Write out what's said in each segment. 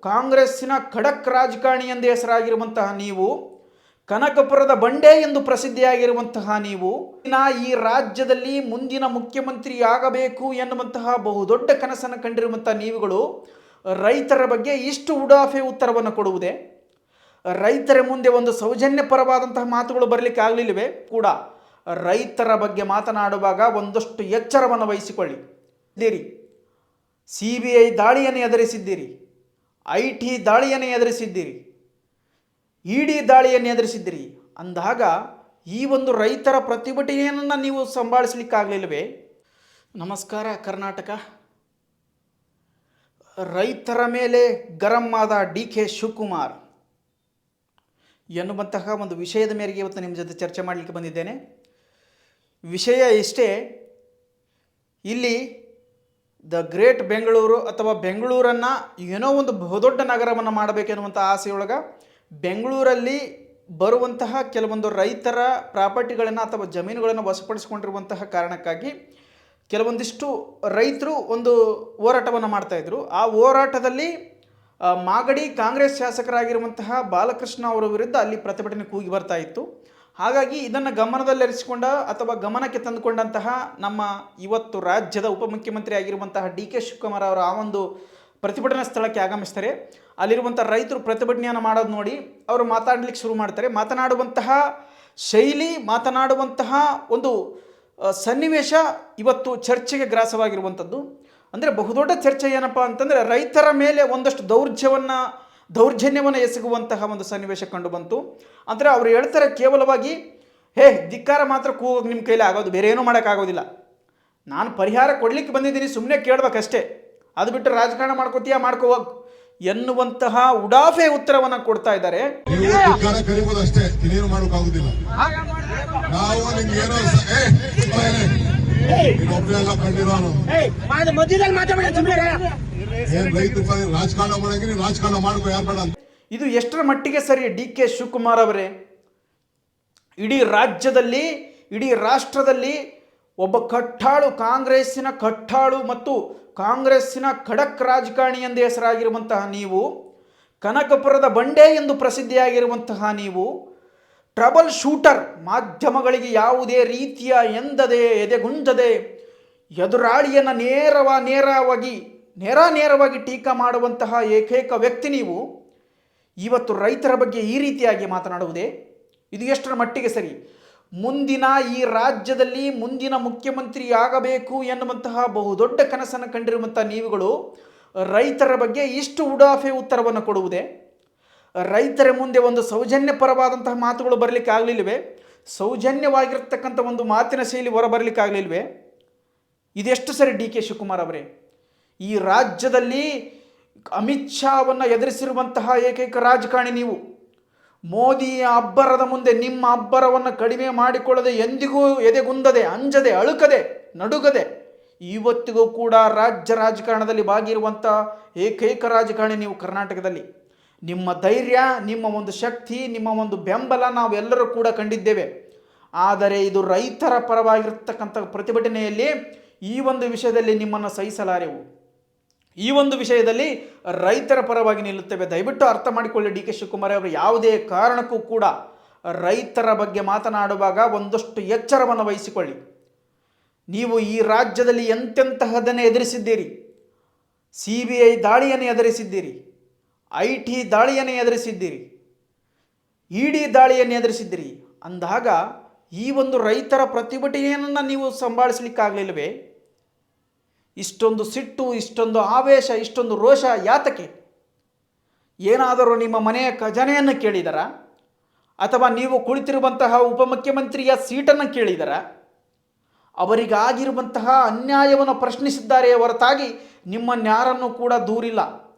ಕಾಂಗ್ರೆಸ್ಸಿನ ಖಡಕ್ ರಾಜಕಾರಣಿ ಎಂದು ಹೆಸರಾಗಿರುವಂತಹ ನೀವು, ಕನಕಪುರದ ಬಂಡೆ ಎಂದು ಪ್ರಸಿದ್ಧಿಯಾಗಿರುವಂತಹ ನೀವು, ಈ ರಾಜ್ಯದಲ್ಲಿ ಮುಂದಿನ ಮುಖ್ಯಮಂತ್ರಿ ಆಗಬೇಕು ಎನ್ನುವಂತಹ ಬಹುದೊಡ್ಡ ಕನಸನ್ನು ಕಂಡಿರುವಂತಹ ನೀವುಗಳು ರೈತರ ಬಗ್ಗೆ ಇಷ್ಟು ಉಡಾಫೆ ಉತ್ತರವನ್ನು ಕೊಡುವುದೇ? ರೈತರ ಮುಂದೆ ಒಂದು ಸೌಜನ್ಯಪರವಾದಂತಹ ಮಾತುಗಳು ಬರಲಿಕ್ಕೆ ಆಗಲಿಲ್ಲವೇ? ಕೂಡ ರೈತರ ಬಗ್ಗೆ ಮಾತನಾಡುವಾಗ ಒಂದಷ್ಟು ಎಚ್ಚರವನ್ನು ವಹಿಸಿಕೊಳ್ಳಿ. CBI ದಾಳಿಯನ್ನು ಎದುರಿಸಿದ್ದೀರಿ, IT ದಾಳಿಯನ್ನು ಎದುರಿಸಿದ್ದೀರಿ, ED ದಾಳಿಯನ್ನು ಎದುರಿಸಿದ್ದೀರಿ ಅಂದಾಗ ಈ ಒಂದು ರೈತರ ಪ್ರತಿಭಟನೆಯನ್ನು ನೀವು ಸಂಭಾಳಿಸಲಿಕ್ಕಾಗಲಿಲ್ಲವೇ? ನಮಸ್ಕಾರ ಕರ್ನಾಟಕ. ರೈತರ ಮೇಲೆ ಗರಂ ಆದ DK ಶಿವಕುಮಾರ್ ಎನ್ನುವಂತಹ ಒಂದು ವಿಷಯದ ಮೇರೆಗೆ ಇವತ್ತು ನಿಮ್ಮ ಜೊತೆ ಚರ್ಚೆ ಮಾಡಲಿಕ್ಕೆ ಬಂದಿದ್ದೇನೆ. ವಿಷಯ ಇಷ್ಟೇ, ಇಲ್ಲಿ ದ ಗ್ರೇಟ್ ಬೆಂಗಳೂರು ಅಥವಾ ಬೆಂಗಳೂರನ್ನು ಏನೋ ಒಂದು ಬಹುದೊಡ್ಡ ನಗರವನ್ನು ಮಾಡಬೇಕೆನ್ನುವಂಥ ಆಸೆಯೊಳಗೆ ಬೆಂಗಳೂರಲ್ಲಿ ಬರುವಂತಹ ಕೆಲವೊಂದು ರೈತರ ಪ್ರಾಪರ್ಟಿಗಳನ್ನು ಅಥವಾ ಜಮೀನುಗಳನ್ನು ವಶಪಡಿಸಿಕೊಂಡಿರುವಂತಹ ಕಾರಣಕ್ಕಾಗಿ ಕೆಲವೊಂದಿಷ್ಟು ರೈತರು ಒಂದು ಹೋರಾಟವನ್ನು ಮಾಡ್ತಾಯಿದ್ರು. ಆ ಹೋರಾಟದಲ್ಲಿ ಮಾಗಡಿ ಕಾಂಗ್ರೆಸ್ ಶಾಸಕರಾಗಿರುವಂತಹ ಬಾಲಕೃಷ್ಣ ಅವರ ವಿರುದ್ಧ ಅಲ್ಲಿ ಪ್ರತಿಭಟನೆ ಕೂಗಿ ಬರ್ತಾ ಇತ್ತು. ಹಾಗಾಗಿ ಇದನ್ನು ಗಮನದಲ್ಲಿರಿಸಿಕೊಂಡ ಅಥವಾ ಗಮನಕ್ಕೆ ತಂದುಕೊಂಡಂತಹ ನಮ್ಮ ಇವತ್ತು ರಾಜ್ಯದ ಉಪಮುಖ್ಯಮಂತ್ರಿ ಆಗಿರುವಂತಹ DK ಶಿವಕುಮಾರ್ ಅವರು ಆ ಒಂದು ಪ್ರತಿಭಟನಾ ಸ್ಥಳಕ್ಕೆ ಆಗಮಿಸ್ತಾರೆ. ಅಲ್ಲಿರುವಂಥ ರೈತರು ಪ್ರತಿಭಟನೆಯನ್ನು ಮಾಡೋದು ನೋಡಿ ಅವರು ಮಾತಾಡಲಿಕ್ಕೆ ಶುರು ಮಾಡ್ತಾರೆ. ಮಾತನಾಡುವಂತಹ ಶೈಲಿ, ಮಾತನಾಡುವಂತಹ ಒಂದು ಸನ್ನಿವೇಶ ಇವತ್ತು ಚರ್ಚೆಗೆ ಗ್ರಾಸವಾಗಿರುವಂಥದ್ದು. ಅಂದರೆ ಬಹುದೊಡ್ಡ ಚರ್ಚೆ ಏನಪ್ಪ ಅಂತಂದರೆ ರೈತರ ಮೇಲೆ ಒಂದಷ್ಟು ದೌರ್ಜನ್ಯವನ್ನು ಎಸಗುವಂತಹ ಒಂದು ಸನ್ನಿವೇಶ ಕಂಡು ಬಂತು. ಅಂದರೆ ಅವರು ಹೇಳ್ತಾರೆ ಕೇವಲವಾಗಿ, ಧಿಕ್ಕಾರ ಮಾತ್ರ ಕೂಗೋಗಿ ನಿಮ್ಮ ಕೈಲಿ ಆಗೋದು, ಬೇರೆ ಏನೂ ಮಾಡೋಕ್ಕಾಗೋದಿಲ್ಲ, ನಾನು ಪರಿಹಾರ ಕೊಡಲಿಕ್ಕೆ ಬಂದಿದ್ದೀನಿ, ಸುಮ್ಮನೆ ಕೇಳಬೇಕಷ್ಟೇ, ಅದು ಬಿಟ್ಟು ರಾಜಕಾರಣ ಮಾಡ್ಕೋತೀಯಾ ಮಾಡ್ಕೋವಾಗ ಎನ್ನುವಂತಹ ಉಡಾಫೆ ಉತ್ತರವನ್ನು ಕೊಡ್ತಾ ಇದ್ದಾರೆ. ಇದು ಎಷ್ಟರ ಮಟ್ಟಿಗೆ ಸರಿ DK ಶಿವಕುಮಾರ್ ಅವರೇ? ಇಡೀ ರಾಜ್ಯದಲ್ಲಿ, ಇಡೀ ರಾಷ್ಟ್ರದಲ್ಲಿ ಒಬ್ಬ ಕಾಂಗ್ರೆಸ್ಸಿನ ಕಟ್ಟಾಳು ಮತ್ತು ಕಾಂಗ್ರೆಸ್ಸಿನ ಖಡಕ್ ರಾಜಕಾರಣಿ ಎಂದು ಹೆಸರಾಗಿರುವಂತಹ ನೀವು, ಕನಕಪುರದ ಬಂಡೆ ಎಂದು ಪ್ರಸಿದ್ಧಿಯಾಗಿರುವಂತಹ ನೀವು, ಟ್ರಬಲ್ ಶೂಟರ್, ಮಾಧ್ಯಮಗಳಿಗೆ ಯಾವುದೇ ರೀತಿಯ ಎದೆಗುಂದದೆ ಎದುರಾಳಿಯನ್ನು ನೇರವಾಗಿ ಟೀಕಾ ಮಾಡುವಂತಹ ಏಕೈಕ ವ್ಯಕ್ತಿ ನೀವು ಇವತ್ತು ರೈತರ ಬಗ್ಗೆ ಈ ರೀತಿಯಾಗಿ ಮಾತನಾಡುವುದೇ? ಇದು ಎಷ್ಟರ ಮಟ್ಟಿಗೆ ಸರಿ? ಮುಂದಿನ ಈ ರಾಜ್ಯದಲ್ಲಿ ಮುಂದಿನ ಮುಖ್ಯಮಂತ್ರಿ ಆಗಬೇಕು ಎನ್ನುವಂತಹ ಬಹುದೊಡ್ಡ ಕನಸನ್ನು ಕಂಡಿರುವಂಥ ನೀವುಗಳು ರೈತರ ಬಗ್ಗೆ ಇಷ್ಟು ಉಡಾಫೆ ಉತ್ತರವನ್ನು ಕೊಡುವುದೇ? ರೈತರ ಮುಂದೆ ಒಂದು ಸೌಜನ್ಯಪರವಾದಂತಹ ಮಾತುಗಳು ಬರಲಿಕ್ಕೆ ಆಗಲಿಲ್ಲವೇ? ಸೌಜನ್ಯವಾಗಿರ್ತಕ್ಕಂಥ ಒಂದು ಮಾತಿನ ಶೈಲಿ ಹೊರಬರಲಿಕ್ಕೆ ಆಗಲಿಲ್ಲವೇ? ಇದೆಷ್ಟು ಸರಿ DK ಶಿವಕುಮಾರ್ ಅವರೇ? ಈ ರಾಜ್ಯದಲ್ಲಿ ಅಮಿತ್ ಶಾವನ್ನು ಎದುರಿಸಿರುವಂತಹ ಏಕೈಕ ರಾಜಕಾರಣಿ ನೀವು. ಮೋದಿಯ ಅಬ್ಬರದ ಮುಂದೆ ನಿಮ್ಮ ಅಬ್ಬರವನ್ನು ಕಡಿಮೆ ಮಾಡಿಕೊಳ್ಳದೆ, ಎಂದಿಗೂ ಎದೆಗುಂದದೆ, ಅಂಜದೆ, ಅಳುಕದೆ, ನಡುಗದೆ ಇವತ್ತಿಗೂ ಕೂಡ ರಾಜ್ಯ ರಾಜಕಾರಣದಲ್ಲಿ ಭಾಗಿರುವಂಥ ಏಕೈಕ ರಾಜಕಾರಣಿ ನೀವು ಕರ್ನಾಟಕದಲ್ಲಿ. ನಿಮ್ಮ ಧೈರ್ಯ, ನಿಮ್ಮ ಒಂದು ಶಕ್ತಿ, ನಿಮ್ಮ ಒಂದು ಬೆಂಬಲ ನಾವೆಲ್ಲರೂ ಕೂಡ ಕಂಡಿದ್ದೇವೆ. ಆದರೆ ಇದು ರೈತರ ಪರವಾಗಿರ್ತಕ್ಕಂಥ ಪ್ರತಿಭಟನೆಯಲ್ಲಿ ಈ ಒಂದು ವಿಷಯದಲ್ಲಿ ನಿಮ್ಮನ್ನು ಸಹಿಸಲಾರೆವು. ಈ ಒಂದು ವಿಷಯದಲ್ಲಿ ರೈತರ ಪರವಾಗಿ ನಿಲ್ಲುತ್ತೇವೆ. ದಯವಿಟ್ಟು ಅರ್ಥ ಮಾಡಿಕೊಳ್ಳಿ DK ಶಿವಕುಮಾರ್ ಅವರು. ಯಾವುದೇ ಕಾರಣಕ್ಕೂ ಕೂಡ ರೈತರ ಬಗ್ಗೆ ಮಾತನಾಡುವಾಗ ಒಂದಷ್ಟು ಎಚ್ಚರವನ್ನು ವಹಿಸಿಕೊಳ್ಳಿ. ನೀವು ಈ ರಾಜ್ಯದಲ್ಲಿ ಎಂತೆಂತಹದನ್ನು ಎದುರಿಸಿದ್ದೀರಿ. CBI ದಾಳಿಯನ್ನು ಎದುರಿಸಿದ್ದೀರಿ, IT ದಾಳಿಯನ್ನು ಎದುರಿಸಿದ್ದೀರಿ, ED ದಾಳಿಯನ್ನು ಎದುರಿಸಿದ್ದೀರಿ ಅಂದಾಗ ಈ ಒಂದು ರೈತರ ಪ್ರತಿಭಟನೆಯನ್ನು ನೀವು ಸಂಭಾಳಿಸಲಿಕ್ಕಾಗಲಿಲ್ಲವೇ? ಇಷ್ಟೊಂದು ಸಿಟ್ಟು, ಇಷ್ಟೊಂದು ಆವೇಶ, ಇಷ್ಟೊಂದು ರೋಷ ಯಾತಕ್ಕೆ? ಏನಾದರೂ ನಿಮ್ಮ ಮನೆಯ ಖಜಾನೆಯನ್ನು ಕೇಳಿದರಾ? ಅಥವಾ ನೀವು ಕುಳಿತಿರುವಂತಹ ಉಪಮುಖ್ಯಮಂತ್ರಿಯ ಸೀಟನ್ನು ಕೇಳಿದರಾ? ಅವರಿಗಾಗಿರುವಂತಹ ಅನ್ಯಾಯವನ್ನು ಪ್ರಶ್ನಿಸಿದ್ದಾರೆಯೇ ಹೊರತಾಗಿ ನಿಮ್ಮನ್ಯಾರನ್ನೂ ಕೂಡ ದೂರಿಲ್ಲ.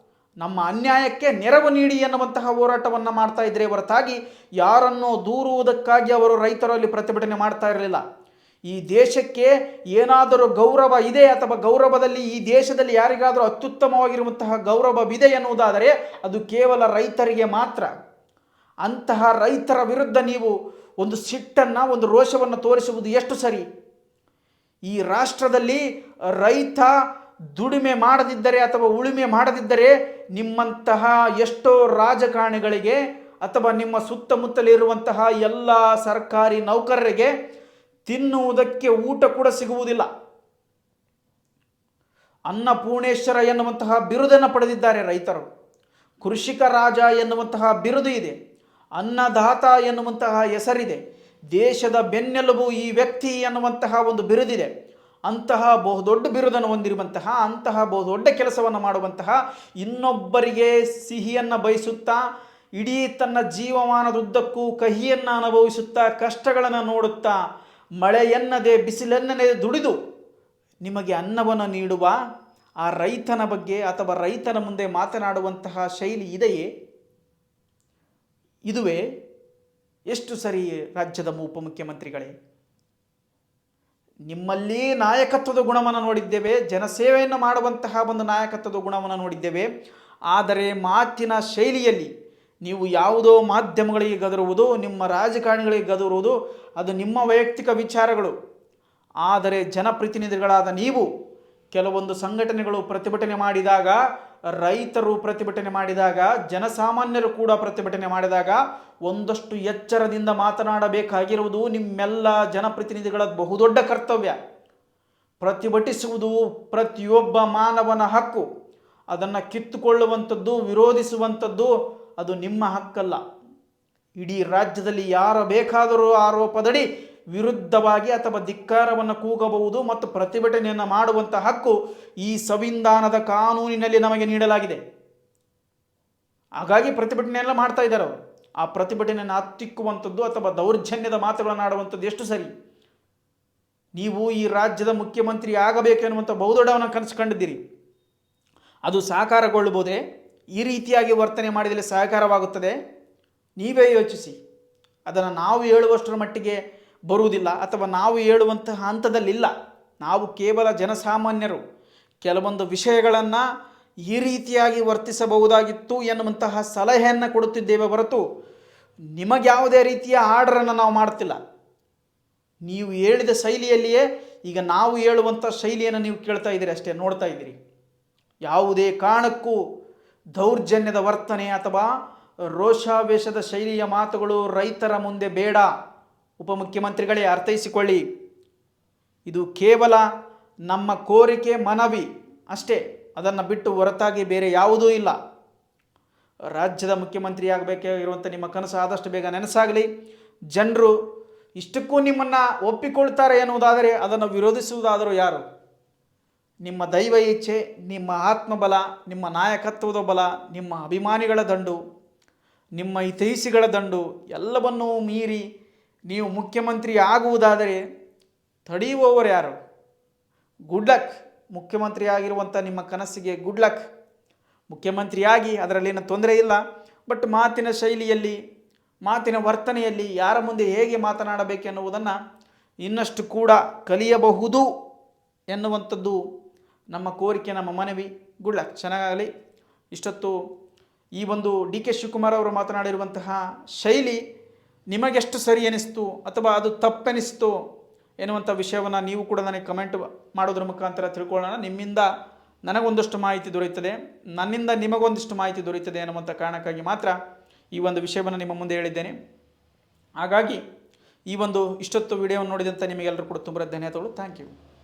ನಮ್ಮ ಅನ್ಯಾಯಕ್ಕೆ ನೆರವು ನೀಡಿ ಎನ್ನುವಂತಹ ಹೋರಾಟವನ್ನು ಮಾಡ್ತಾ ಇದ್ದರೆ ಹೊರತಾಗಿ ಯಾರನ್ನೋ ದೂರುವುದಕ್ಕಾಗಿ ಅವರು ರೈತರಲ್ಲಿ ಪ್ರತಿಭಟನೆ ಮಾಡ್ತಾ ಇರಲಿಲ್ಲ. ಈ ದೇಶಕ್ಕೆ ಏನಾದರೂ ಗೌರವ ಇದೆ ಅಥವಾ ಗೌರವದಲ್ಲಿ ಈ ದೇಶದಲ್ಲಿ ಯಾರಿಗಾದರೂ ಅತ್ಯುತ್ತಮವಾಗಿರುವಂತಹ ಗೌರವವಿದೆ ಎನ್ನುವುದಾದರೆ ಅದು ಕೇವಲ ರೈತರಿಗೆ ಮಾತ್ರ. ಅಂತಹ ರೈತರ ವಿರುದ್ಧ ನೀವು ಒಂದು ಸಿಟ್ಟನ್ನು, ಒಂದು ರೋಷವನ್ನು ತೋರಿಸುವುದು ಎಷ್ಟು ಸರಿ? ಈ ರಾಷ್ಟ್ರದಲ್ಲಿ ರೈತ ದುಡಿಮೆ ಮಾಡದಿದ್ದರೆ ಅಥವಾ ಉಳುಮೆ ಮಾಡದಿದ್ದರೆ ನಿಮ್ಮಂತಹ ಎಷ್ಟೋ ರಾಜಕಾರಣಿಗಳಿಗೆ ಅಥವಾ ನಿಮ್ಮ ಸುತ್ತಮುತ್ತಲಿರುವಂತಹ ಎಲ್ಲ ಸರ್ಕಾರಿ ನೌಕರರಿಗೆ ತಿನ್ನುವುದಕ್ಕೆ ಊಟ ಕೂಡ ಸಿಗುವುದಿಲ್ಲ. ಅನ್ನಪೂರ್ಣೇಶ್ವರ ಎನ್ನುವಂತಹ ಬಿರುದನ್ನು ಪಡೆದಿದ್ದಾರೆ ರೈತರು. ಕೃಷಿಕ ರಾಜ ಎನ್ನುವಂತಹ ಬಿರುದು ಇದೆ. ಅನ್ನದಾತ ಎನ್ನುವಂತಹ ಹೆಸರಿದೆ. ದೇಶದ ಬೆನ್ನೆಲುಬು ಈ ವ್ಯಕ್ತಿ ಎನ್ನುವಂತಹ ಒಂದು ಬಿರುದಿದೆ. ಅಂತಹ ಬಹುದೊಡ್ಡ ಬಿರುದನ್ನು ಹೊಂದಿರುವಂತಹ, ಅಂತಹ ಬಹುದೊಡ್ಡ ಕೆಲಸವನ್ನು ಮಾಡುವಂತಹ, ಇನ್ನೊಬ್ಬರಿಗೆ ಸಿಹಿಯನ್ನು ಬಯಸುತ್ತಾ ಇಡೀ ತನ್ನ ಜೀವಮಾನದುದ್ದಕ್ಕೂ ಕಹಿಯನ್ನು ಅನುಭವಿಸುತ್ತಾ ಕಷ್ಟಗಳನ್ನು ನೋಡುತ್ತಾ ಮಳೆಯನ್ನದೆ ಬಿಸಿಲನ್ನದೆ ದುಡಿದು ನಿಮಗೆ ಅನ್ನವನ್ನು ನೀಡುವ ಆ ರೈತನ ಬಗ್ಗೆ ಅಥವಾ ರೈತನ ಮುಂದೆ ಮಾತನಾಡುವಂತಹ ಶೈಲಿ ಇದೆಯೇ? ಇದುವೇ ಎಷ್ಟು ಸರಿ ರಾಜ್ಯದ ಉಪಮುಖ್ಯಮಂತ್ರಿಗಳೇ? ನಿಮ್ಮಲ್ಲಿ ನಾಯಕತ್ವದ ಗುಣವನ್ನು ನೋಡಿದ್ದೇವೆ, ಜನಸೇವೆಯನ್ನು ಮಾಡುವಂತಹ ಒಂದು ನಾಯಕತ್ವದ ಗುಣವನ್ನು ನೋಡಿದ್ದೇವೆ. ಆದರೆ ಮಾತಿನ ಶೈಲಿಯಲ್ಲಿ ನೀವು ಯಾವುದೋ ಮಾಧ್ಯಮಗಳಿಗೆ ಗದರುವುದು, ನಿಮ್ಮ ರಾಜಕಾರಣಿಗಳಿಗೆ ಗದರುವುದು ಅದು ನಿಮ್ಮ ವೈಯಕ್ತಿಕ ವಿಚಾರಗಳು. ಆದರೆ ಜನಪ್ರತಿನಿಧಿಗಳಾದ ನೀವು ಕೆಲವೊಂದು ಸಂಘಟನೆಗಳು ಪ್ರತಿಭಟನೆ ಮಾಡಿದಾಗ, ರೈತರು ಪ್ರತಿಭಟನೆ ಮಾಡಿದಾಗ, ಜನಸಾಮಾನ್ಯರು ಕೂಡ ಪ್ರತಿಭಟನೆ ಮಾಡಿದಾಗ ಒಂದಷ್ಟು ಎಚ್ಚರದಿಂದ ಮಾತನಾಡಬೇಕಾಗಿರುವುದು ನಿಮ್ಮೆಲ್ಲ ಜನಪ್ರತಿನಿಧಿಗಳ ಬಹುದೊಡ್ಡ ಕರ್ತವ್ಯ. ಪ್ರತಿಭಟಿಸುವುದು ಪ್ರತಿಯೊಬ್ಬ ಮಾನವನ ಹಕ್ಕು. ಅದನ್ನು ಕಿತ್ತುಕೊಳ್ಳುವಂಥದ್ದು, ವಿರೋಧಿಸುವಂಥದ್ದು ಅದು ನಿಮ್ಮ ಹಕ್ಕಲ್ಲ. ಇಡೀ ರಾಜ್ಯದಲ್ಲಿ ಯಾರು ಬೇಕಾದರೂ ಆರೋಪದಡಿ ವಿರುದ್ಧವಾಗಿ ಅಥವಾ ಧಿಕ್ಕಾರವನ್ನು ಕೂಗಬಹುದು ಮತ್ತು ಪ್ರತಿಭಟನೆಯನ್ನು ಮಾಡುವಂಥ ಹಕ್ಕು ಈ ಸಂವಿಧಾನದ ಕಾನೂನಿನಲ್ಲಿ ನಮಗೆ ನೀಡಲಾಗಿದೆ. ಹಾಗಾಗಿ ಪ್ರತಿಭಟನೆಯೆಲ್ಲ ಮಾಡ್ತಾ ಇದ್ದಾರೆ ಅವರು. ಆ ಪ್ರತಿಭಟನೆಯನ್ನು ಹತ್ತಿಕ್ಕುವಂಥದ್ದು ಅಥವಾ ದೌರ್ಜನ್ಯದ ಮಾತುಗಳನ್ನು ಆಡುವಂಥದ್ದು ಎಷ್ಟು ಸರಿ? ನೀವು ಈ ರಾಜ್ಯದ ಮುಖ್ಯಮಂತ್ರಿ ಆಗಬೇಕೆನ್ನುವಂಥ ಬಹುದೊಡ್ಡವನ್ನ ಕನಸು ಕಂಡಿದ್ದೀರಿ. ಅದು ಸಾಕಾರಗೊಳ್ಳಬಹುದೇ? ಈ ರೀತಿಯಾಗಿ ವರ್ತನೆ ಮಾಡಿದರೆ ಸಹಕಾರವಾಗುತ್ತದೆ? ನೀವೇ ಯೋಚಿಸಿ. ಅದನ್ನು ನಾವು ಹೇಳುವಷ್ಟರ ಮಟ್ಟಿಗೆ ಬರುವುದಿಲ್ಲ ಅಥವಾ ನಾವು ಹೇಳುವಂತಹ ಹಂತದಲ್ಲಿಲ್ಲ. ನಾವು ಕೇವಲ ಜನಸಾಮಾನ್ಯರು ಕೆಲವೊಂದು ವಿಷಯಗಳನ್ನು ಈ ರೀತಿಯಾಗಿ ವರ್ತಿಸಬಹುದಾಗಿತ್ತು ಎನ್ನುವಂತಹ ಸಲಹೆಯನ್ನು ಕೊಡುತ್ತಿದ್ದೇವೆ ಹೊರತು ನಿಮಗೆ ಯಾವುದೇ ರೀತಿಯ ಆರ್ಡರನ್ನು ನಾವು ಮಾಡ್ತಿಲ್ಲ. ನೀವು ಹೇಳಿದ ಶೈಲಿಯಲ್ಲಿಯೇ ಈಗ ನಾವು ಹೇಳುವಂಥ ಶೈಲಿಯನ್ನು ನೀವು ಕೇಳ್ತಾ ಇದ್ದೀರಿ ಅಷ್ಟೇ, ನೋಡ್ತಾ ಇದ್ದೀರಿ. ಯಾವುದೇ ಕಾರಣಕ್ಕೂ ದೌರ್ಜನ್ಯದ ವರ್ತನೆ ಅಥವಾ ರೋಷಾವೇಶದ ಶೈಲಿಯ ಮಾತುಗಳು ರೈತರ ಮುಂದೆ ಬೇಡ. ಉಪಮುಖ್ಯಮಂತ್ರಿಗಳೇ, ಅರ್ಥೈಸಿಕೊಳ್ಳಿ. ಇದು ಕೇವಲ ನಮ್ಮ ಕೋರಿಕೆ, ಮನವಿ ಅಷ್ಟೇ. ಅದನ್ನು ಬಿಟ್ಟು ಹೊರತಾಗಿ ಬೇರೆ ಯಾವುದೂ ಇಲ್ಲ. ರಾಜ್ಯದ ಮುಖ್ಯಮಂತ್ರಿ ಆಗಬೇಕಾಗಿರುವಂಥ ನಿಮ್ಮ ಕನಸು ಆದಷ್ಟು ಬೇಗ ನೆನಸಾಗಲಿ. ಜನರು ಇಷ್ಟಕ್ಕೂ ನಿಮ್ಮನ್ನು ಒಪ್ಪಿಕೊಳ್ತಾರೆ ಎನ್ನುವುದಾದರೆ ಅದನ್ನು ವಿರೋಧಿಸುವುದಾದರೂ ಯಾರು? ನಿಮ್ಮ ದೈವ ಇಚ್ಛೆ, ನಿಮ್ಮ ಆತ್ಮಬಲ, ನಿಮ್ಮ ನಾಯಕತ್ವದ ಬಲ, ನಿಮ್ಮ ಅಭಿಮಾನಿಗಳ ದಂಡು, ನಿಮ್ಮ ಹಿತೈಷಿಗಳ ದಂಡು ಎಲ್ಲವನ್ನೂ ಮೀರಿ ನೀವು ಮುಖ್ಯಮಂತ್ರಿ ಆಗುವುದಾದರೆ ತಡೆಯುವವರು ಯಾರು? Good luck. ಮುಖ್ಯಮಂತ್ರಿ ಆಗಿರುವಂಥ ನಿಮ್ಮ ಕನಸಿಗೆ ಗುಡ್ ಲಕ್. ಮುಖ್ಯಮಂತ್ರಿಯಾಗಿ ಅದರಲ್ಲೇನು ತೊಂದರೆ ಇಲ್ಲ. ಬಟ್ ಮಾತಿನ ಶೈಲಿಯಲ್ಲಿ, ಮಾತಿನ ವರ್ತನೆಯಲ್ಲಿ ಯಾರ ಮುಂದೆ ಹೇಗೆ ಮಾತನಾಡಬೇಕೆನ್ನುವುದನ್ನು ಇನ್ನಷ್ಟು ಕೂಡ ಕಲಿಯಬಹುದು ಎನ್ನುವಂಥದ್ದು ನಮ್ಮ ಕೋರಿಕೆ, ನಮ್ಮ ಮನವಿ. ಗುಡ್ ಲಕ್, ಚೆನ್ನಾಗಲಿ. ಇಷ್ಟೊತ್ತು ಈ ಒಂದು ಡಿ ಕೆ ಶಿವಕುಮಾರ್ ಅವರು ಮಾತನಾಡಿರುವಂತಹ ಶೈಲಿ ನಿಮಗೆಷ್ಟು ಸರಿ ಎನಿಸ್ತು ಅಥವಾ ಅದು ತಪ್ಪೆನಿಸ್ತು ಎನ್ನುವಂಥ ವಿಷಯವನ್ನು ನೀವು ಕೂಡ ನನಗೆ ಕಮೆಂಟ್ ಮಾಡೋದ್ರ ಮುಖಾಂತರ ತಿಳ್ಕೊಳ್ಳೋಣ. ನಿಮ್ಮಿಂದ ನನಗೊಂದಷ್ಟು ಮಾಹಿತಿ ದೊರೆಯುತ್ತದೆ, ನನ್ನಿಂದ ನಿಮಗೊಂದಿಷ್ಟು ಮಾಹಿತಿ ದೊರೆಯುತ್ತದೆ ಅನ್ನುವಂಥ ಕಾರಣಕ್ಕಾಗಿ ಮಾತ್ರ ಈ ಒಂದು ವಿಷಯವನ್ನು ನಿಮ್ಮ ಮುಂದೆ ಹೇಳಿದ್ದೇನೆ. ಹಾಗಾಗಿ ಈ ಒಂದು ಇಷ್ಟೊತ್ತು ವಿಡಿಯೋವನ್ನು ನೋಡಿದಂಥ ನಿಮಗೆಲ್ಲರೂ ಕೂಡ ತುಂಬ ಧನ್ಯವಾದಗಳು. Thank you.